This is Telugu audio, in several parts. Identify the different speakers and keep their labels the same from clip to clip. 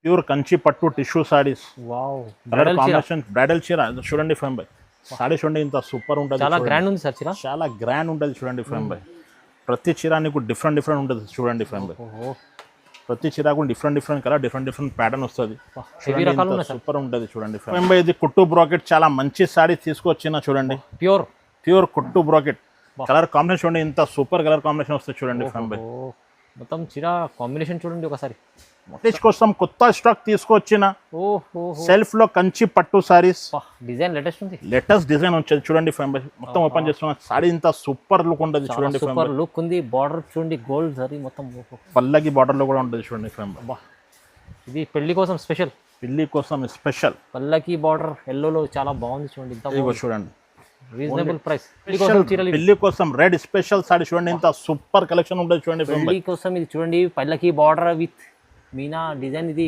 Speaker 1: ప్యూర్ కంచి పట్టు tissue saris.
Speaker 2: Wow,
Speaker 1: colour combination bridal చీర చూడండి ఫైమ్ బై. సారీ చూడండి ఇంత సూపర్ ఉంటుంది,
Speaker 2: చాలా గ్రాండ్ ఉంది సార్ చీర,
Speaker 1: చాలా గ్రాండ్ ఉంటుంది చూడండి ఫైమ్ బై. ప్రతి చీర నీకు డిఫరెంట్ ఉంటుంది చూడండి ఫైమ్ బై. ప్రతి చీర కూడా డిఫరెంట్ కలర్ డిఫరెంట్ ప్యాటర్న్ వస్తుంది. సూపర్ ఉంటుంది చూడండి ఫైమ్ బై. ఇది కుట్టు బ్రాకెట్ చాలా మంచి సారీ తీసుకొచ్చిన చూడండి, ప్యూర్ కుట్టు బ్రాకెట్. కలర్ కాంబినేషన్ చూడండి ఇంత సూపర్ కలర్ కాంబినేషన్ వస్తుంది చూడండి ఫైమ్ బై.
Speaker 2: మొత్తం చీర కాంబినేషన్ చూడండి ఒకసారి.
Speaker 1: మోటిజ్ కోసం కొత్త స్టాక్ తీసుకొచ్చిన సెల్ఫ్ లో కంచి పట్టు సారీస్.
Speaker 2: డిజైన్
Speaker 1: లేటెస్ట్ డిజైన్ వచ్చేది చూడండి ఫైమ్ బై. మొత్తం ఓపెన్ చేస్తున్నా, సారీ ఇంత సూపర్ లుక్ ఉంటుంది చూడండి.
Speaker 2: సూపర్ లుక్ ఉంది, బార్డర్ చూడండి గోల్డ్ జరీ మొత్తం
Speaker 1: పల్లకి బార్డర్ లో కూడా ఉంటుంది చూడండి ఫైమ్ బై.
Speaker 2: ఇది పెళ్లి కోసం స్పెషల్
Speaker 1: పల్లకి
Speaker 2: బార్డర్ ఎల్లోలో చాలా బాగుంది చూడండి.
Speaker 1: ఇదిగో చూడండి,
Speaker 2: రీజనబుల్ ప్రైస్.
Speaker 1: పెళ్లి కోసం రెడ్ స్పెషల్ సారీ చూడండి, ఇంత సూపర్ కలెక్షన్ ఉంటుంది చూడండి.
Speaker 2: పెళ్లి కోసం ఇది చూడండి, పల్లకి బార్డర్ విత్ మీనా డిజైన్. ఇది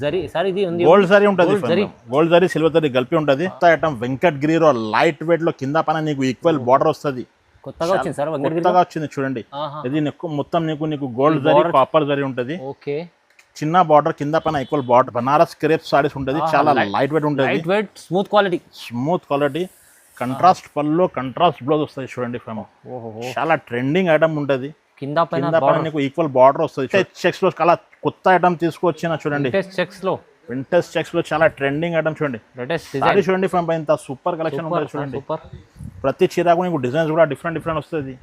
Speaker 2: జరీ సార్, ఇది ఉంది
Speaker 1: గోల్డ్ జరీ ఉంటుంది, గోల్డ్ జరీ సిల్వర్ జరీ కలిపి ఉంటుంది. ఐటమ్ వెంకట్ గిరిలో లైట్ వెయిట్ లో కింద పైన నీకు ఈక్వల్ బార్డర్ వస్తుంది.
Speaker 2: కొత్తగా వచ్చింది సార్,
Speaker 1: కొత్తగా వచ్చింది చూడండి. ఇది మొత్తం నీకు గోల్డ్ జరీ కాపర్ జరీ ఉంటుంది.
Speaker 2: ఓకే,
Speaker 1: చిన్న బార్డర్ కింద పైన equal border. Banaras crepe saris ఉంటుంది, చాలా లైట్ వెయిట్ ఉంటుంది, స్మూత్ క్వాలిటీ. కంట్రాస్ట్ పళ్ళు, కంట్రాస్ట్ బ్లౌజ్ వస్తుంది చూడండి ఫేమ. చాలా ట్రెండింగ్ ఐటమ్ ఉంటుంది. కింద పైన నీకు ఈక్వల్ బార్డర్ వస్తుంది. చెక్స్ లో చాలా కొత్త ఐటమ్ తీసుకొచ్చిన చూడండి. వింటేజ్ చెక్స్ లో చాలా ట్రెండింగ్ ఐటమ్ చూడండి. సారీ చూడండి ఫేమ, ఇంత సూపర్ కలెక్షన్ ఉంటుంది చూడండి. ప్రతి చీరకు నీకు డిజైన్స్ కూడా డిఫరెంట్ వస్తుంది.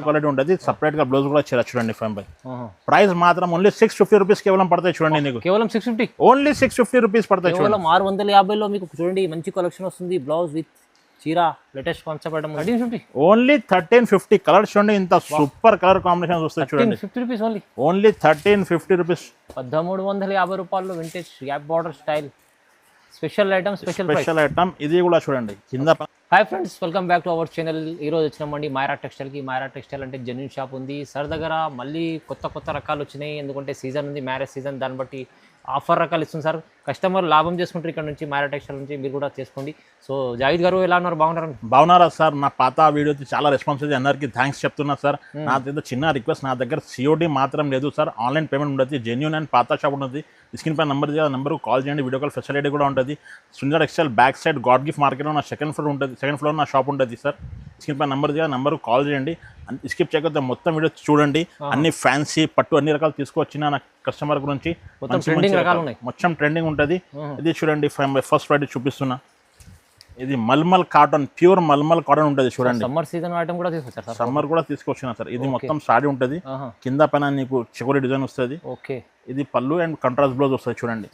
Speaker 1: క్వాలిటీ ఉంటుంది. సపరేట్ గా బ్లౌజ్ కూడా చీర చూడండి ఫైమ్ బై. ప్రైస్ మాత్రం ఓన్లీ 650 రూపీస్ కేవలం పడతాయి చూడండి. నీకు
Speaker 2: కేవలం 650,
Speaker 1: ఓన్లీ 650 రూపీస్ పడతాయి చూడండి.
Speaker 2: 650లో మీకు చూడండి మంచి కలెక్షన్ వస్తుంది. బ్లౌజ్ విత్ చీర latest concept item.
Speaker 1: Only 1350 colour చూడండి, ఇంత సూపర్ కలర్ కాంబినేషన్ వస్తాయి చూడండి.
Speaker 2: 50 రూపీస్
Speaker 1: ఓన్లీ 1350 రూపీస్.
Speaker 2: 1350 రూపాయలు vintage gap border style special item.
Speaker 1: ఇది కూడా చూడండి కింద.
Speaker 2: Hi friends, welcome back to our channel. ఈరోజు వచ్చినామండి మైరా టెక్స్టైల్కి. మైరా టెక్స్టైల్ అంటే జెన్యూన్ షాప్ ఉంది సార్ దగ్గర. మళ్ళీ కొత్త రకాలు వచ్చినాయి, ఎందుకంటే సీజన్ ఉంది, మ్యారేజ్ సీజన్. దాన్ని బట్టి ఆఫర్ రకాలు ఇస్తుంది సార్. కస్టమర్ లాభం చేసుకుంటారు ఇక్కడ నుంచి, మైరా టెక్స్టైల్ నుంచి. మీరు కూడా చేసుకోండి. సో జాహిద్ గారు ఎలా ఉన్నారు?
Speaker 1: బాగున్నారా సార్? నా పాత వీడియోకి చాలా రెస్పాన్స్ ఉంది, అందరికీ థ్యాంక్స్ చెప్తున్నా సార్. నా దగ్గర చిన్న రిక్వెస్ట్, నా దగ్గర COD మాత్రం లేదు సార్, ఆన్లైన్ పేమెంట్ ఉంటుంది. జెన్యూన్ అండ్ పాత షాప్ ఉంటుంది. స్క్రీన్ పై నెంబర్ కాల్ చేయండి, వీడియో కాల్ ఫెసిలిటీ కూడా ఉంటుంది. Sundar textile back side God gift మార్కెట్లో నా సెకండ్ ఫ్లోర్ నా షాప్ ఉంటుంది సార్. స్క్రీన్ పై నెంబర్ కాల్ చేయండి. స్కిప్ చేయకపోతే మొత్తం వీడియో చూడండి. అన్ని ఫ్యాన్సీ పట్టు అన్ని రకాలు తీసుకొచ్చిన నా కస్టమర్ గురించి మొత్తం ట్రెండింగ్ ఉంటుంది. ఇది చూడండి ఫస్ట్ ఫ్రైడే చూపిస్తున్నా. ఇది mulmul cotton, pure mulmul cotton ఉంటుంది చూడండి. సమ్మర్ కూడా తీసుకొచ్చిన సార్. ఇది మొత్తం సారీ ఉంటుంది, కింద పైన నీకు చివరి డిజైన్ వస్తుంది. ఇది పళ్ళు అండ్ కంట్రాస్ట్ బ్లౌజ్ వస్తుంది చూడండి.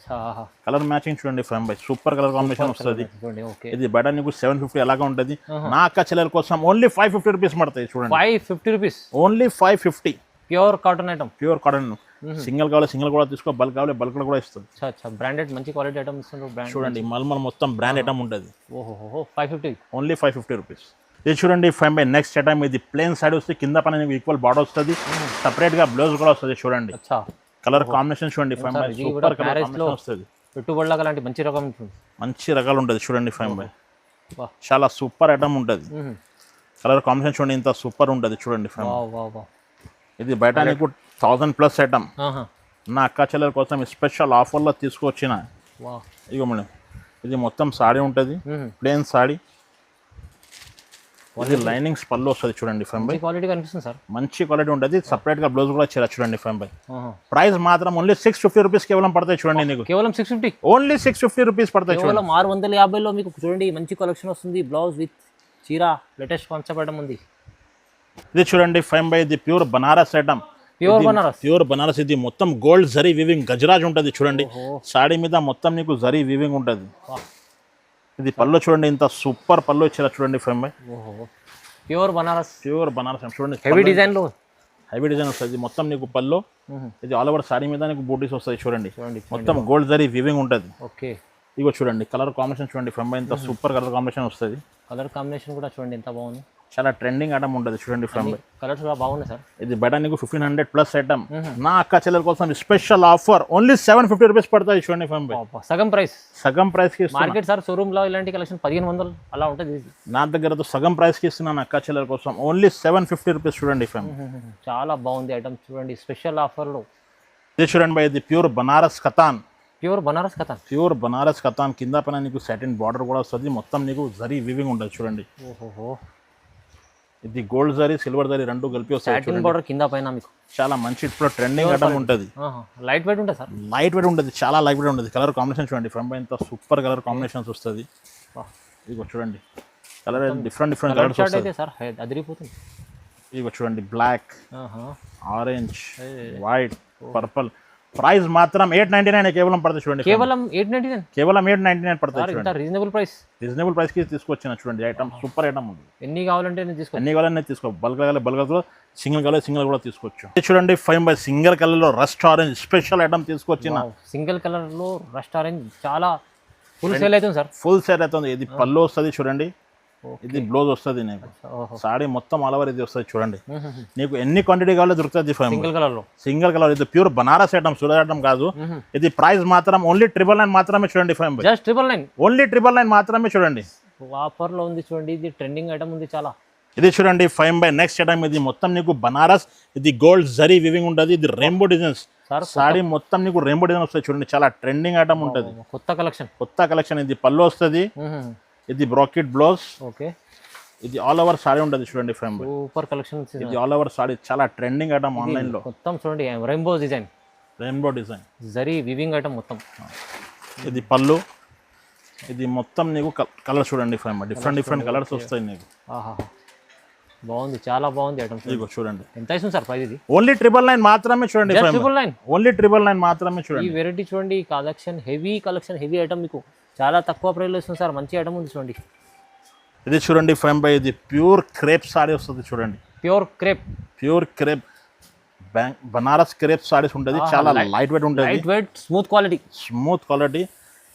Speaker 1: కలర్ మ్యాచింగ్ చూడండి ఫైమ్ బై, సూపర్ కలర్ కాంబినేషన్ వస్తుంది. ఇది బయట నీకు 750 అలాగా ఉంటుంది. నా అక్క చెల్లెల కోసం ఓన్లీ 550 రూపీస్ పడతాయి చూడండి.
Speaker 2: 550 rupees,
Speaker 1: only 550.
Speaker 2: Pure cotton item,
Speaker 1: pure cotton. Single కావాలి సింగిల్ కూడా తీసుకో, బల్క్ కావాలి బల్క్ కూడా ఇస్తుంది.
Speaker 2: బ్రాండెడ్ మంచి క్వాలిటీ ఐటమ్ ఇస్తున్నారు
Speaker 1: చూడండి. మల్మల్ మొత్తం బ్రాండ్ ఐటమ్ ఉంటుంది.
Speaker 2: 550,
Speaker 1: ఓన్లీ 550 రూపీస్. ఇది చూడండి ఫైమ్ బై. నెక్స్ట్ ఐటమ్ ఇది ప్లేన్ సైడ్ వస్తుంది, కింద పైన నీకు ఈక్వల్ బార్డర్ వస్తుంది, సపరేట్ గా బ్లౌజ్ కూడా వస్తుంది చూడండి. కలర్ కాంబినేషన్ చూడండి ఫైమ్ బై, సూపర్ కలర్ కాంబినేషన్ వస్తుంది.
Speaker 2: పెట్టుబడులకు అలాంటి
Speaker 1: మంచి రకాలు ఉంటుంది చూడండి ఫైమ్ బై. చాలా సూపర్ ఐటమ్ ఉంటుంది. కలర్ కాంబినేషన్ చూడండి ఇంత సూపర్ ఉంటుంది చూడండి ఫైమ్. ఇది బయట నీకు 1000+ ఐటమ్. నా అక్క చెల్లెల కోసం స్పెషల్ ఆఫర్లో తీసుకొచ్చిన. ఇగో మేడం, ఇది మొత్తం సాడీ ఉంటుంది, ప్లేన్ సాడీ. ఇది లైనింగ్స్ పళ్ళు వస్తుంది చూడండి ఫైమ్ బై. మంచి క్వాలిటీ ఉంటుంది. సపరేట్ గా బ్లౌజ్ కూడా చీర చూడండి ఫైమ్ బై. ప్రైస్ మాత్రం ఓన్లీ 650 రూపీస్ కేవలం పడతాయి చూడండి. నీకు
Speaker 2: కేవలం 650,
Speaker 1: ఓన్లీ 650 రూపీస్ పడతాయి చూడండి.
Speaker 2: 650లో మీకు చూడండి మంచి కలెక్షన్ వస్తుంది. బ్లౌజ్ విత్ చీర లేటెస్ట్ కాన్సెప్ట్ ఐటమ్ ఉంది.
Speaker 1: ఇది చూడండి ఫైమ్ బై. ఇది pure Banaras item, pure Banaras. ఇది మొత్తం గోల్డ్ జరీ వీవింగ్ గజరాజ్ ఉంటుంది చూడండి. సాడీ మీద మొత్తం నీకు జరీ వీవింగ్ ఉంటుంది. ఇది పళ్ళు చూడండి, ఇంత సూపర్ పళ్ళు ఇచ్చారా చూడండి ఫైమ్ బై.
Speaker 2: ప్యూర్ బనారస్
Speaker 1: చూడండి.
Speaker 2: హెవీ డిజైన్
Speaker 1: వస్తుంది మొత్తం నీకు పళ్ళు. ఇది ఆల్ ఓవర్ సాడీ మీద నీకు బూటీస్ వస్తాయి చూడండి. మొత్తం గోల్డ్ జరీ వీవింగ్ ఉంటుంది. ఇగో చూడండి కలర్ కాంబినేషన్ చూడండి ఫైమ్ బై, ఇంత సూపర్ కలర్ కాంబినేషన్ వస్తుంది.
Speaker 2: కలర్ కాంబినేషన్ కూడా చూడండి ఎంత బాగుంది.
Speaker 1: చాలా ట్రెండింగ్ ఐటమ్ ఉంటుంది చూడండి ఫైమ్ బై.
Speaker 2: కలర్స్ కూడా బాగున్నాయి సార్.
Speaker 1: ఇది బయట నీకు 1500+ ఐటమ్. నా అక్క చెల్లెల కోసం స్పెషల్ ఆఫర్ ఓన్లీ 750 రూపీస్ పడతాయి చూడండి ఫైమ్ బై.
Speaker 2: సగం ప్రైస్
Speaker 1: కి
Speaker 2: మార్కెట్ సార్. షోరూమ్ లో ఇలాంటి కలెక్షన్ 1500 అలా ఉంటుంది.
Speaker 1: నా దగ్గర సగం ప్రైస్ కి ఇస్తున్నాను అక్క చెల్లెల కోసం ఓన్లీ 750 రూపీస్ చూడండి ఫైమ్.
Speaker 2: చాలా బాగుంది ఐటమ్ చూడండి. స్పెషల్ ఆఫర్ లో
Speaker 1: ఇది చూడండి భయ్, ఇది ప్యూర్ బనారస్ కతాన్.
Speaker 2: ప్యూర్ బనారస్ కథ.
Speaker 1: ప్యూర్ బనారస్ కతాన్ కింద పైన నీకు సాటిన్ బార్డర్ కూడా వస్తుంది. మొత్తం నీకు జరీ వీవింగ్ ఉంటుంది చూడండి.
Speaker 2: ఓహోహో,
Speaker 1: ఇది గోల్డ్ జరీ సిల్వర్ జరీ రెండు కలిపి వస్తాయి
Speaker 2: సాటిన్
Speaker 1: చూడండి.
Speaker 2: బార్డర్ కింద పైన మీకు
Speaker 1: చాలా మంచి ఇప్పుడు ట్రెండింగ్ ఐటమ్ ఉంటుంది.
Speaker 2: లైట్ వెయిట్ ఉంటుంది సార్.
Speaker 1: లైట్ వెయిట్ ఉంటుంది, చాలా లైట్ వెయిట్ ఉంటుంది. కలర్ కాంబినేషన్ చూడండి ఫ్రంట్ పై ఇంత సూపర్ కలర్ కాంబినేషన్స్ వస్తుంది. ఇదిగో చూడండి కలర్ డిఫరెంట్ కలర్స్
Speaker 2: షార్ట్
Speaker 1: వస్తుంది.
Speaker 2: అయితే సార్ అదిరిపోతుంది.
Speaker 1: ఇదిగో చూడండి black, orange, white, purple. Price మాత్రం 899 కేవలం పడుతుంది చూడండి.
Speaker 2: కేవలం 899.
Speaker 1: కేవలం 899 పడుతుంది
Speaker 2: సార్ ఇంత
Speaker 1: చూడండి.
Speaker 2: Reasonable price.
Speaker 1: రీజనబుల్ ప్రైస్ కి తీసుకొచ్చిన చూడండి. ఐటమ్ సూపర్ ఐటమ్ ఉంది.
Speaker 2: ఎన్ని కావాలంటే నేను తీసుకో.
Speaker 1: అన్ని కావాలనే తీసుకో. బల్క్ కావాలి బల్క్, సింగిల్ కావాలి సింగిల్ కూడా తీసుకోవచ్చు. ఇది చూడండి 5 సింగిల్ కలర్ లో రస్ట్ ఆరెంజ్ స్పెషల్ ఐటమ్ తీసుకొచ్చిన.
Speaker 2: సింగిల్ కలర్ లో రస్ట్ ఆరెంజ్ చాలా ఫుల్ సేల్ అవుతుంది సార్.
Speaker 1: ఫుల్ సేల్ అవుతుంది. ఇది పళ్ళు వస్తుంది చూడండి, ఇది బ్లౌజ్ వస్తుంది. నీకు సాడీ మొత్తం ఆల్ ఓవర్ ఇది వస్తుంది చూడండి. నీకు ఎన్ని క్వాంటిటీ కావాలో దొరుకుతుంది.
Speaker 2: సింగిల్ కలర్ లో,
Speaker 1: సింగిల్ కలర్. ఇది pure Banaras item, Surat item కాదు. ఇది ప్రైస్ మాత్రం ఓన్లీ 999 మాత్రమే చూడండి.
Speaker 2: జస్ట్ 999.
Speaker 1: ఓన్లీ 999 మాత్రమే చూడండి.
Speaker 2: ఆఫర్ లో ఉంది చూడండి. ఇది ట్రెండింగ్ ఐటమ్ ఉంది చాలా.
Speaker 1: ఇది చూడండి 5 నెక్స్ట్ ఐటమ్. ఇది మొత్తం నీకు బనారస్, ఇది గోల్డ్ జరీ వివింగ్ ఉంటుంది. ఇది రెయిన్బో డిజైన్స్ సాడీ మొత్తం నీకు రెయిన్బో డిజైన్ వస్తుంది చూడండి. చాలా ట్రెండింగ్ ఐటమ్ ఉంటుంది.
Speaker 2: కొత్త కలెక్షన్,
Speaker 1: కొత్త కలెక్షన్. ఇది పళ్ళు వస్తుంది, ఇది బ్రాకెట్ బ్లౌజ్.
Speaker 2: ఓకే,
Speaker 1: ఇది ఆల్ ఓవర్ సాడీ ఉంటుంది చూడండి.
Speaker 2: Super collection.
Speaker 1: ఇది ఆల్ ఓవర్ సాడీ చాలా ట్రెండింగ్ ఐటమ్ ఆన్లైన్ లో.
Speaker 2: మొత్తం చూడండి rainbow design,
Speaker 1: rainbow design
Speaker 2: zari weaving item మొత్తం.
Speaker 1: ఇది పళ్ళు, ఇది మొత్తం నీకు కలర్ చూడండి. డిఫరెంట్ కలర్స్ వస్తాయి నీకు.
Speaker 2: బాగుంది, చాలా బాగుంది ఐటమ్.
Speaker 1: ఇదిగో చూడండి.
Speaker 2: ఎంత ఇస్తుంది సార్ ప్రైస్ ఇది?
Speaker 1: ఓన్లీ 999 మాత్రమే చూడండి.
Speaker 2: 999.
Speaker 1: ఓన్లీ 999 మాత్రమే చూడండి.
Speaker 2: ఈ వెరైటీ చూడండి, కలెక్షన్ హెవీ ఐటమ్ మీకు చాలా తక్కువ ప్రైస్ లో ఇస్తుంది సార్. మంచి ఐటమ్ ఉంది చూడండి.
Speaker 1: ఇది చూడండి ఇది ప్యూర్ క్రేప్ సారీ వస్తుంది చూడండి. Pure crepe Banaras crepe saris ఉంటుంది. చాలా లైట్ వెయిట్ ఉంటుంది.
Speaker 2: Light weight, smooth quality.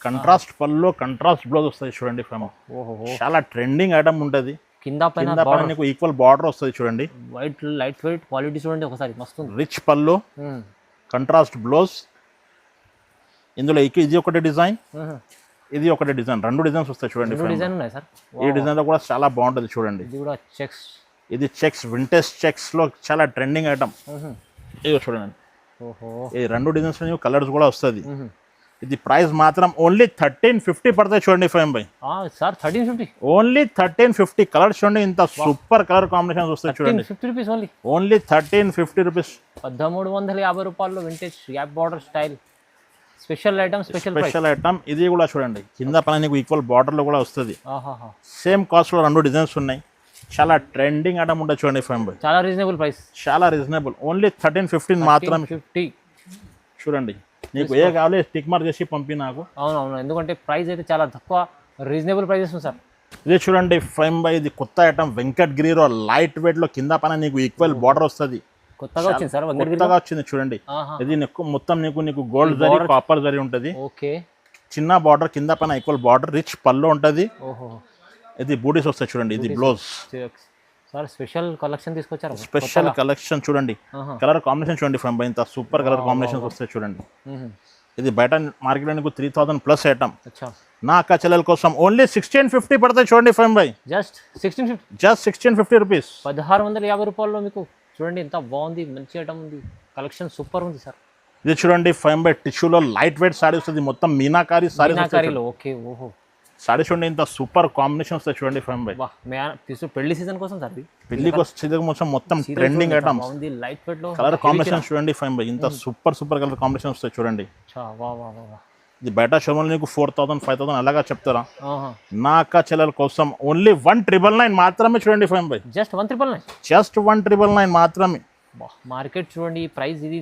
Speaker 2: Contrast పళ్ళు, కంట్రాస్ట్ బ్లౌజ్ వస్తుంది చూడండి. చాలా ట్రెండింగ్ ఐటమ్ ఉంటుంది. కింద పైన
Speaker 1: నీకు ఈక్వల్ బార్డర్ వస్తుంది చూడండి.
Speaker 2: లైట్ వెయిట్ క్వాలిటీ చూడండి ఒకసారి, మస్తు
Speaker 1: రిచ్ పళ్ళు, కంట్రాస్ట్ బ్లౌజ్. ఇందులో ఇది ఒకటి డిజైన్, ఇది ఒకటి డిజైన్. రెండు డిజైన్స్ వస్తాయి చూడండి.
Speaker 2: డిజైన్ ఉన్నాయి సార్.
Speaker 1: ఈ డిజైన్ లో కూడా చాలా బాగుంటుంది చూడండి.
Speaker 2: ఇది కూడా చెక్స్,
Speaker 1: ఇది చెక్స్, వింటేజ్ చెక్స్ లో చాలా ట్రెండింగ్ ఐటమ్. ఇది చూడండి. ఈ రెండు డిజైన్స్ లో కలర్స్ కూడా వస్తుంది. ఇది ప్రైస్ మాత్రం ఓన్లీ 1350 పడతాయి చూడండి.
Speaker 2: సార్ 1350.
Speaker 1: ఓన్లీ 1350. కలర్స్ చూడండి, ఇంత సూపర్ కలర్ కాంబినేషన్స్ వస్తాయి చూడండి.
Speaker 2: 50 రూపీస్ ఓన్లీ.
Speaker 1: Only 1350 rupees.
Speaker 2: 1350 రూపాయలు vintage gap border style special item.
Speaker 1: ఇది కూడా చూడండి, కింద పైన నీకు ఈక్వల్ బార్డర్ లో కూడా వస్తుంది. సేమ్ కాస్ట్ లో రెండు డిజైన్స్ ఉన్నాయి. చాలా ట్రెండింగ్ ఐటమ్ ఉంటుంది చూడండి.
Speaker 2: చాలా రీజనబుల్ ప్రైస్,
Speaker 1: చాలా రీజనబుల్. ఓన్లీ 1315 మాత్రమే.
Speaker 2: 50
Speaker 1: చూడండి, నీకు ఏ కావాలి టిక్ మార్క్ చేసి పంపి నాకు.
Speaker 2: అవునవును, ఎందుకంటే ప్రైస్ అయితే చాలా తక్కువ, రీజనబుల్ ప్రైజెస్ సార్.
Speaker 1: ఇది చూడండి ఇది కొత్త ఐటమ్. వెంకటగిరిలో లైట్ వెయిట్ లో కింద పైన నీకు ఈక్వల్ బార్డర్ వస్తుంది.
Speaker 2: కొత్తగా వచ్చింది సార్,
Speaker 1: కొత్తగా వచ్చింది చూడండి. ఇది మొత్తం నీకు గోల్డ్ జరీ, కాపర్ జరీ ఉంటుంది.
Speaker 2: ఓకే,
Speaker 1: చిన్న బార్డర్, కింద పైన ఈక్వల్ బార్డర్, రిచ్ పళ్ళు ఉంటుంది. ఇది బూటీస్ వస్తాయి చూడండి. ఇది బ్లౌజ్.
Speaker 2: సార్ స్పెషల్ కలెక్షన్ తీసుకొచ్చారు.
Speaker 1: స్పెషల్ కలెక్షన్ చూడండి. కలర్ కాంబినేషన్ చూడండి. ఇంత సూపర్ కలర్ కాంబినేషన్స్ వస్తాయి చూడండి. ఇది బయట మార్కెట్ లో నీకు 3000+ ఐటమ్. నా అక్క చెల్లెల కోసం ఓన్లీ 1650 పడతాయి చూడండి.
Speaker 2: జస్ట్ 1650.
Speaker 1: Just 1650 rupees.
Speaker 2: 1650 రూపాయల్లో మీకు చూడండి, ఎంత బాగుంది, మంచి ఐటమ్ ఉంది. కలెక్షన్ సూపర్ ఉంది సార్.
Speaker 1: ఇది చూడండి టిష్యూలో లైట్ వెయిట్ సారీ వస్తుంది. మొత్తం మీనాకారి సారీ.
Speaker 2: ఓకే, ఓహో,
Speaker 1: సారీ చూడండి, ఇంత సూపర్ కాంబినేషన్ వస్తాయి చూడండి.
Speaker 2: పెళ్లి సీజన్ కోసం సార్,
Speaker 1: పెళ్లి కోసం మొత్తం ట్రెండింగ్ ఐటమ్స్.
Speaker 2: లైట్ వెయిట్ లో
Speaker 1: కలర్ కాంబినేషన్ చూడండి. ఇంత సూపర్ కలర్ కాంబినేషన్ వస్తాయి చూడండి. ఇది బయట షోరూమ్ నీకు 4000 5000 అలాగా చెప్తారా. నా అక్క చెల్లెల కోసం ఓన్లీ 1999 మాత్రమే చూడండి.
Speaker 2: జస్ట్ 1999.
Speaker 1: జస్ట్ 1999 మాత్రమే.
Speaker 2: మార్కెట్ చూడండి, ప్రైస్ ఇది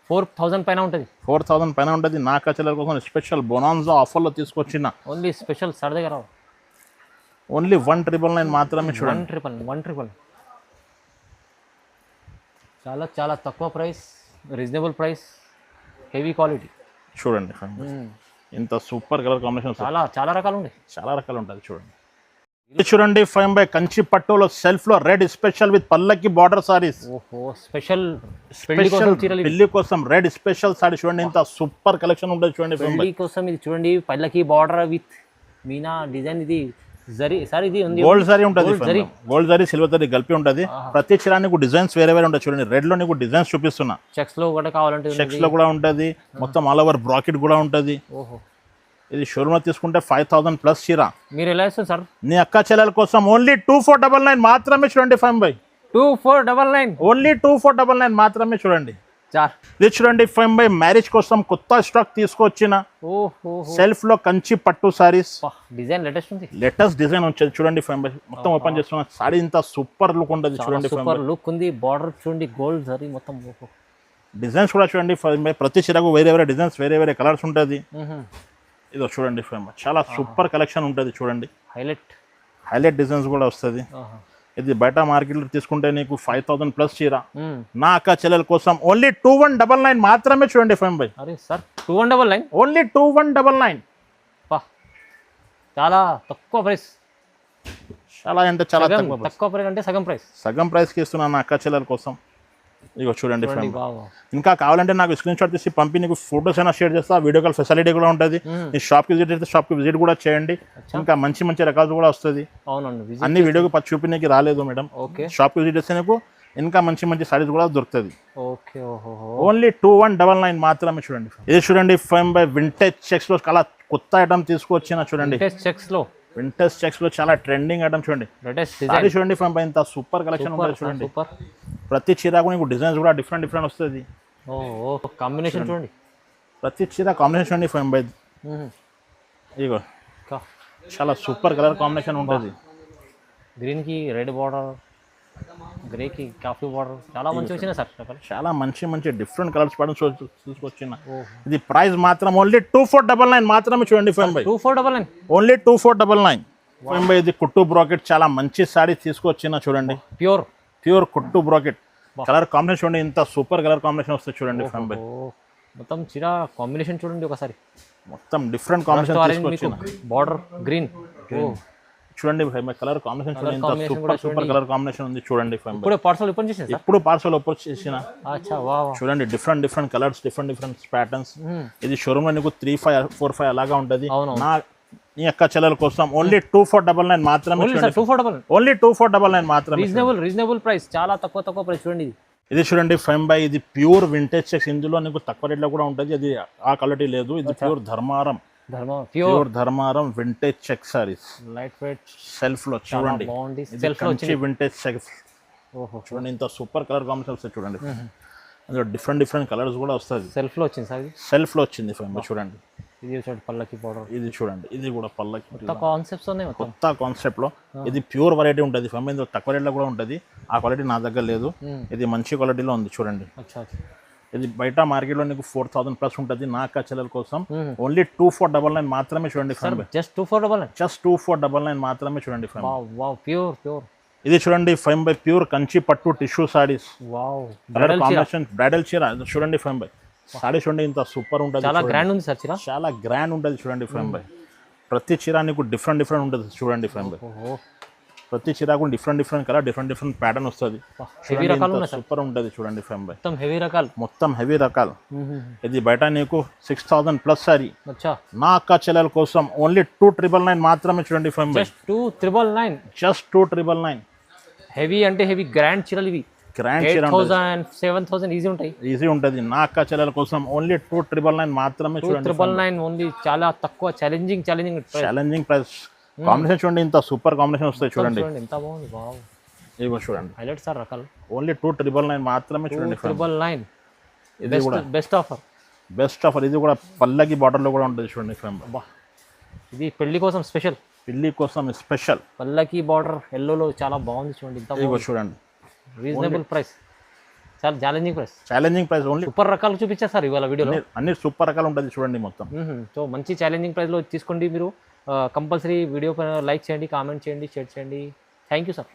Speaker 2: 4000 పైన ఉంటుంది.
Speaker 1: 4000 పైన ఉంటుంది. నా అక్క చెల్లెల కోసం స్పెషల్ బొనాన్జా ఆఫర్లో తీసుకొచ్చిన
Speaker 2: ఓన్లీ స్పెషల్ సార్ దగ్గర
Speaker 1: ఓన్లీ 1999 మాత్రమే చూడండి.
Speaker 2: 100. చాలా చాలా తక్కువ price, reasonable price, heavy quality
Speaker 1: చూడండి. ఇంత సూపర్ కలర్ కాంబినేషన్
Speaker 2: చాలా రకాలు ఉన్నాయి.
Speaker 1: చాలా రకాలు ఉంటుంది చూడండి. ఇది చూడండి కంచి పట్టులో సెల్ఫ్ లో రెడ్ స్పెషల్ విత్ పల్లకి బార్డర్ సారీస్.
Speaker 2: స్పెషల్
Speaker 1: పెళ్లి కోసం రెడ్ స్పెషల్ సారీ చూడండి. ఇంత సూపర్ కలెక్షన్ ఉంటుంది చూడండి.
Speaker 2: పెళ్లి కోసం ఇది చూడండి, పల్లకి బార్డర్ విత్ మీనా డిజైన్. ఇది జరీ సార్ ఇది ఉంది
Speaker 1: గోల్డ్ జరీ ఉంటుంది,
Speaker 2: Gold zari.
Speaker 1: Gold zari silver zari కలిపి ఉంటుంది. ప్రతి చీర నీకు డిజైన్స్ వేరే వేరే ఉంటాయి చూడండి. రెడ్ లో నీకు డిజైన్స్ చూపిస్తున్నా,
Speaker 2: చెక్స్ లో కూడా కావాలంటే
Speaker 1: చెక్స్ లో కూడా ఉంటుంది, మొత్తం ఆల్ ఓవర్ బ్రాకెట్ కూడా ఉంటుంది.
Speaker 2: ఓహో,
Speaker 1: ఇది షోరూమ్ లో తీసుకుంటే 5,000 ప్లస్ చీర.
Speaker 2: మీరు ఎలా ఇస్తారు సార్?
Speaker 1: నీ అక్క చెల్లెల కోసం ఓన్లీ 2499 మాత్రమే చూడండి. 5
Speaker 2: 2499
Speaker 1: ఓన్లీ 2499 మాత్రమే చూడండి.
Speaker 2: చార్.
Speaker 1: ఇది చూడండి 5 మ్యారేజ్ కోసం కొత్త స్టాక్ తీసుకొచ్చిన
Speaker 2: ఓహో,
Speaker 1: సెల్ఫ్ లో కంచి పట్టు సారీస్.
Speaker 2: డిజైన్ లేటెస్ట్ ఉంది,
Speaker 1: లేటెస్ట్ డిజైన్ వచ్చేది చూడండి. 5 మొత్తం ఓపెన్ చేస్తున్నా. సారీ ఇంత సూపర్ లుక్ ఉంటుంది చూడండి.
Speaker 2: సూపర్ లుక్ ఉంది. బార్డర్ చూడండి గోల్డ్ జరీ మొత్తం. ఓహో,
Speaker 1: డిజైన్స్ కూడా చూడండి. 5 ప్రతి చీరకు వేరే వేరే డిజైన్స్, వేరే వేరే కలర్స్ ఉంటుంది. ఇదో చూడండి 5 చాలా సూపర్ కలెక్షన్ ఉంటుంది చూడండి. హైలైట్ డిజైన్స్ కూడా వస్తుంది. ఇది బయట మార్కెట్లో తీసుకుంటే నీకు 5,000 ప్లస్ చీర. నా అక్క చెల్లెల కోసం ఓన్లీ 2199 మాత్రమే చూడండి. 5
Speaker 2: అరే సార్ 2199
Speaker 1: ఓన్లీ 2199.
Speaker 2: చాలా తక్కువ ప్రైస్.
Speaker 1: చాలా అంటే చాలా
Speaker 2: తక్కువ ప్రైస్ అంటే సగం
Speaker 1: ప్రైస్కి ఇస్తున్నాను నా అక్క చెల్లెల కోసం. ఇగో చూడండి 5.
Speaker 2: బాగా.
Speaker 1: ఇంకా కావాలంటే నాకు స్క్రీన్ షాట్ తీసి పంపి నీకు ఫోటోస్ అయినా షేర్ చేస్తా. వీడియో కాల్ ఫెసిలిటీ కూడా ఉంటుంది. నీ షాప్కి విజిట్ అయితే షాప్కి విజిట్ కూడా చేయండి. ఇంకా మంచి మంచి రకాలు కూడా వస్తుంది.
Speaker 2: అవునండి,
Speaker 1: అన్ని వీడియోకి చూపించడానికి రాలేదు మేడం.
Speaker 2: ఓకే,
Speaker 1: షాప్కి విజిట్ చేస్తే నీకు ఇంకా మంచి మంచి సారీస్ కూడా దొరుకుతుంది.
Speaker 2: ఓకే. ఓహో,
Speaker 1: ఓన్లీ 2199 మాత్రమే చూడండి. ఇది చూడండి 5 వింటేజ్ చెక్స్ లో చాలా కొత్త ఐటమ్ తీసుకొచ్చిన చూడండి. వింటేజ్ చెక్స్ లో చాలా ట్రెండింగ్ ఐటమ్ చూడండి. సారీ చూడండి 5 ఇంత సూపర్ కలెక్షన్ ఉంటుంది చూడండి. ప్రతి చీరకు నీకు డిజైన్స్ కూడా డిఫరెంట్ డిఫరెంట్ వస్తుంది.
Speaker 2: కాంబినేషన్ చూడండి.
Speaker 1: ప్రతి చీర కాంబినేషన్ చూడండి 5. ఇగో చాలా సూపర్ కలర్ కాంబినేషన్ ఉంటుంది.
Speaker 2: గ్రీన్ కి రెడ్ బార్డర్, గ్రే కి కాఫీ బార్డర్, చాలా మంచి వచ్చినాయి సార్.
Speaker 1: చాలా మంచి మంచి డిఫరెంట్ కలర్స్ పడడం తీసుకొచ్చిన. ఇది ప్రైస్ మాత్రం ఓన్లీ 2499 మాత్రమే చూడండి. 5
Speaker 2: 2499
Speaker 1: ఓన్లీ 2499. 5 ఇది కుట్టు బ్రాకెట్ చాలా మంచి సారీ తీసుకొచ్చిన చూడండి. ప్యూర్ కుట్టు బ్రాకెట్ కలర్ కాంబినేషన్ చూడండి. ఇంత సూపర్ కలర్ కాంబినేషన్ వస్తుంది చూడండి. 5
Speaker 2: మొత్తం చీర కాంబినేషన్ చూడండి ఒకసారి.
Speaker 1: మొత్తం డిఫరెంట్ కాంబినేషన్ తీసుకొచ్చిన.
Speaker 2: బార్డర్ గ్రీన్
Speaker 1: చూడండి 5 కలర్ కాంబినేషన్ చూడండి. ఇంత సూపర్ కలర్ కాంబినేషన్ ఉంది చూడండి. 5
Speaker 2: ఇప్పుడు పార్సల్ ఓపెన్ చేసిన
Speaker 1: ఇప్పుడు పార్సల్ ఓపెన్ చేసిన. చూడండి డిఫరెంట్ కలర్స్, డిఫరెంట్ ప్యాటర్న్స్. ఇది షోరూమ్ లో నీకు 3,545 అలాగా ఉంటుంది. నా నీ అక్క చెల్లెల కోసం ఓన్లీ 2499 మాత్రమే. ఓన్లీ 2499 మాత్రమే.
Speaker 2: రీజనబుల్ ప్రైస్, చాలా తక్కువ ప్రైస్ చూడండి.
Speaker 1: ఇది చూడండి 5 ఇది ప్యూర్ వింటేజ్ చెక్స్. ఇందులో నీకు తక్కువ రేట్లో కూడా ఉంటుంది. అది ఆ క్వాలిటీ లేదు. ఇది pure Dharmavaram vintage check sarees.
Speaker 2: Light weight
Speaker 1: shelf లో చూడండి. వింటేజ్ చెక్స్ చూడండి. ఇంత సూపర్ కలర్ కాంబినేషన్ వస్తుంది చూడండి. అందులో డిఫరెంట్ కలర్స్ కూడా వస్తుంది.
Speaker 2: సెల్ఫ్ లో వచ్చింది సార్.
Speaker 1: సెల్ఫ్ లో వచ్చింది 5 చూడండి.
Speaker 2: ఇది చూడండి పల్లకి బార్డర్.
Speaker 1: ఇది చూడండి, ఇది కూడా పల్లకి.
Speaker 2: కొత్త
Speaker 1: కాన్సెప్ట్ లో ఇది ప్యూర్ వెరైటీ ఉంటుంది. 5 ఇందులో తక్కువ రేట్లో కూడా ఉంటుంది. ఆ క్వాలిటీ నా దగ్గర లేదు. ఇది మంచి క్వాలిటీలో ఉంది చూడండి. ఇది బయట మార్కెట్ లో నీకు 4,000 ప్లస్ ఉంటుంది. నా అక్క చెల్లెల కోసం ఓన్లీ 2499 మాత్రమే చూడండి.
Speaker 2: జస్ట్ 2499
Speaker 1: మాత్రమే చూడండి.
Speaker 2: ప్యూర్
Speaker 1: ఇది చూడండి 5 ప్యూర్ కంచి పట్టు tissue saris. Colour combination bridal చీర చూడండి. 5 సారీ చూడండి ఇంత సూపర్ ఉంటుంది.
Speaker 2: చాలా గ్రాండ్ ఉంది సార్ చీర.
Speaker 1: చాలా గ్రాండ్ ఉంటుంది చూడండి. 5 ప్రతి చీర నీకు డిఫరెంట్ ఉంటుంది చూడండి. 5 ప్రతి చీర కూడా డిఫరెంట్ కలర్, డిఫరెంట్ ప్యాటర్న్ వస్తుంది. సూపర్ ఉంటుంది చూడండి. 5 మొత్తం హెవీ రకాలు. ఇది బయట నీకు 6,000 ప్లస్ సారీ. నా అక్క చెల్లెల కోసం ఓన్లీ 2,999 మాత్రమే చూడండి. 5 జస్ట్ 2,999.
Speaker 2: హెవీ అంటే హెవీ గ్రాండ్ చీరలు ఇవి.
Speaker 1: గ్రాండ్ చీర
Speaker 2: 7,000 ఈజీ
Speaker 1: ఉంటుంది. నా అక్క చెల్లెల కోసం ఓన్లీ 2,999 మాత్రమే చూడండి.
Speaker 2: 2,999 ఓన్లీ. చాలా తక్కువ ఛాలెంజింగ్
Speaker 1: ప్రైస్. కాంబినేషన్ చూడండి ఇంత సూపర్ కాంబినేషన్ వస్తాయి చూడండి.
Speaker 2: ఎంత బాగుంది.
Speaker 1: ఇదిగో చూడండి
Speaker 2: హైలైట్ సార్ రకాలు.
Speaker 1: ఓన్లీ 2,999 మాత్రమే చూడండి.
Speaker 2: 2,999 ఇది కూడా బెస్ట్ ఆఫర్. ఇది కూడా పల్లకి బార్డర్ లో కూడా ఉంటుంది చూడండి. ఇది పెళ్లి కోసం స్పెషల్ పల్లకి బార్డర్ ఎల్లోలో చాలా బాగుంది చూడండి. ఇదిగో చూడండి. రీజనబుల్ ప్రైస్, చాలా ఛాలెంజింగ్ ప్రైస్. ఓన్లీ సూపర్ రకాలు చూపించారు సార్ ఇవాళ వీడియోలో. అన్ని సూపర్ రకాలు ఉంటుంది చూడండి మొత్తం. సో మంచి ఛాలెంజింగ్ ప్రైస్లో తీసుకోండి మీరు. కంపల్సరీ వీడియో పైన లైక్ చేయండి, కామెంట్ చేయండి, షేర్ చేయండి. Thank you sir.